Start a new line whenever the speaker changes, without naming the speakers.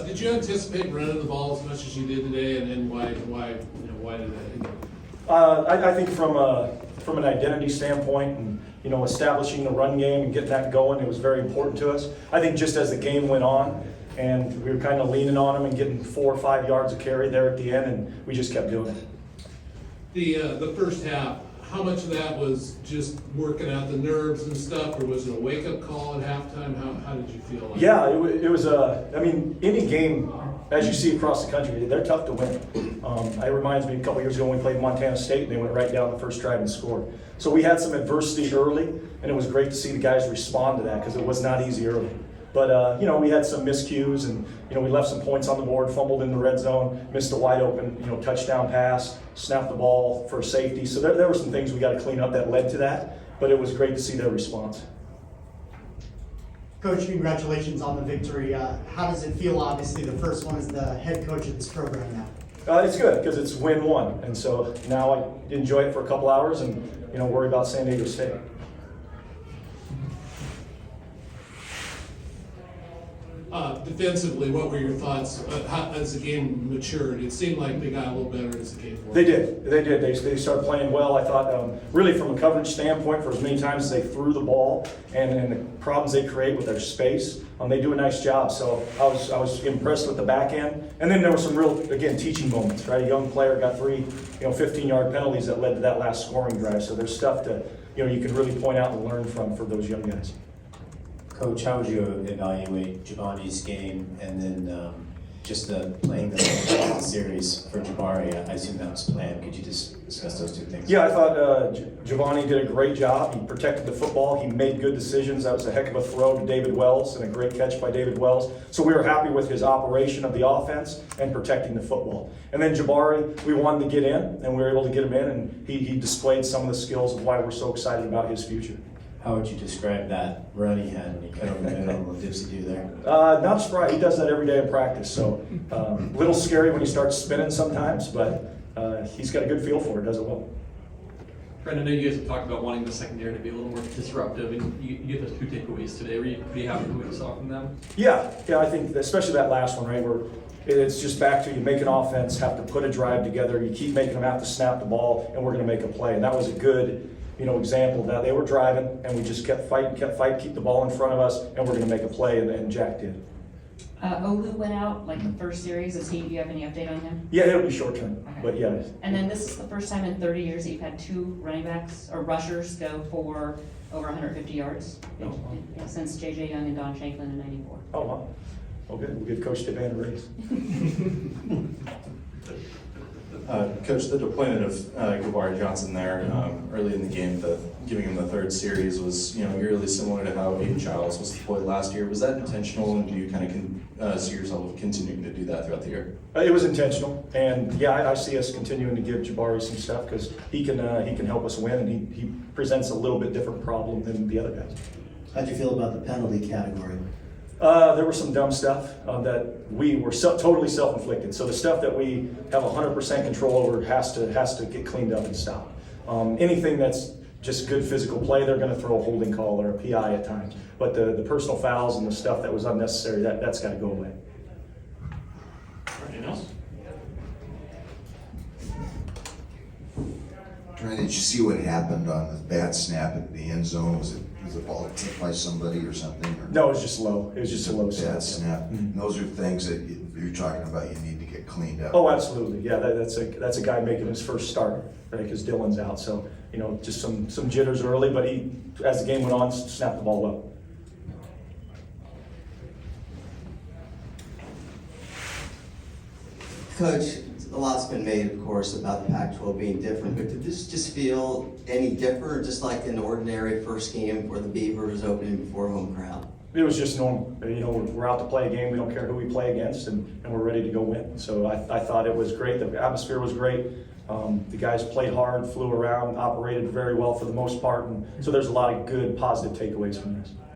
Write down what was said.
did you anticipate running the ball as much as you did today, and why did that?
I think from an identity standpoint and establishing the run game and getting that going, it was very important to us. I think just as the game went on and we were kind of leaning on them and getting 4 or 5 yards of carry there at the end, and we just kept doing it.
The first half, how much of that was just working out the nerves and stuff, or was it a wake-up call at halftime? How did you feel?
Yeah, it was any game, as you see across the country, they're tough to win. It reminds me a couple years ago when we played Montana State and they went right down the first drive and scored. So we had some adversity early, and it was great to see the guys respond to that because it was not easy early. But, we had some miscues, and, we left some points on the board, fumbled in the red zone, missed a wide open, touchdown pass, snapped the ball for safety. So there were some things we got to clean up that led to that, but it was great to see their response.
Coach, congratulations on the victory. How does it feel, obviously, the first one as the head coach of this program now?
It's good because it's win one, and so now I enjoy it for a couple hours and, worry about San Diego State.
Defensively, what were your thoughts as the game matured? It seemed like they got a little better as the game went.
They did. They started playing well. I thought, really from a coverage standpoint, for as many times as they threw the ball and the problems they create with their space, they do a nice job. So I was impressed with the back end. And then there were some real, again, teaching moments, right? A young player got 3, 15-yard penalties that led to that last scoring drive. So there's stuff that, you can really point out and learn from for those young guys.
Coach, how would you evaluate Giovanni's game and then just playing the series for Jabari? I assume that was planned. Could you just discuss those two things?
Yeah, I thought Giovanni did a great job. He protected the football. He made good decisions. That was a heck of a throw to David Wells and a great catch by David Wells. So we were happy with his operation of the offense and protecting the football. And then Jabari, we wanted to get in, and we were able to get him in, and he displayed some of the skills of why we're so excited about his future.
How would you describe that run he had when he cut over the middle and the dipsy do there?
Not surprised. He does that every day in practice. So a little scary when he starts spinning sometimes, but he's got a good feel for it, does it well.
Trent, I know you guys have talked about wanting the secondary to be a little more disruptive, and you get those 2 takeaways today. Were you pretty happy with what you saw from them?
Yeah, I think especially that last one, right, where it's just back to you make an offense, have to put a drive together, you keep making them have to snap the ball, and we're going to make a play. And that was a good example of that. They were driving, and we just kept fighting, keep the ball in front of us, and we're going to make a play, and Jack did.
Olu went out like the first series. Do you have any update on him?
Yeah, it'll be short term,
Okay.
but yeah.
And then this is the first time in 30 years that you've had 2 running backs or rushers go for over 150 yards since J.J. Young and Don Shanklin in '94.
Oh, wow. Well, good. We'll give Coach DeVan a raise.
Coach, the deployment of Jabari Johnson there early in the game, giving him the 3rd series was eerily similar to how Aiden Childs was deployed last year. Was that intentional, and do you kind of see yourself continuing to do that throughout the year?
It was intentional, and yeah, I see us continuing to give Jabari some stuff because he can help us win, and he presents a little bit different problem than the other guys.
How'd you feel about the penalty category?
There was some dumb stuff that we were totally self-inflicted. So the stuff that we have 100% control over has to get cleaned up and stopped. Anything that's just good physical play, they're going to throw a holding call or a PI at times. But the personal fouls and the stuff that was unnecessary, that's got to go away.
Anything else?
Trent, did you see what happened on the bad snap at the end zone? Was the ball tipped by somebody or something? Or
No, it was just low. It was just a low
bad
snap.
snap.
Mm-hmm.
Those are things that you're talking about. You need to get cleaned up.
Oh, absolutely. Yeah, that's a guy making his first start, right? Because Dylan's out, so just some jitters early. But he, as the game went on, snapped the ball well.
Coach, a lot's been made, of course, about the Pac-12 being different, but did this just feel any different, just like an ordinary first game where the Beaver was opening before a home crowd?
It was just normal. We're out to play a game. We don't care who we play against, and we're ready to go win. So I thought it was great. The atmosphere was great. The guys played hard, flew around, operated very well for the most part, and so there's a lot of good, positive takeaways from this.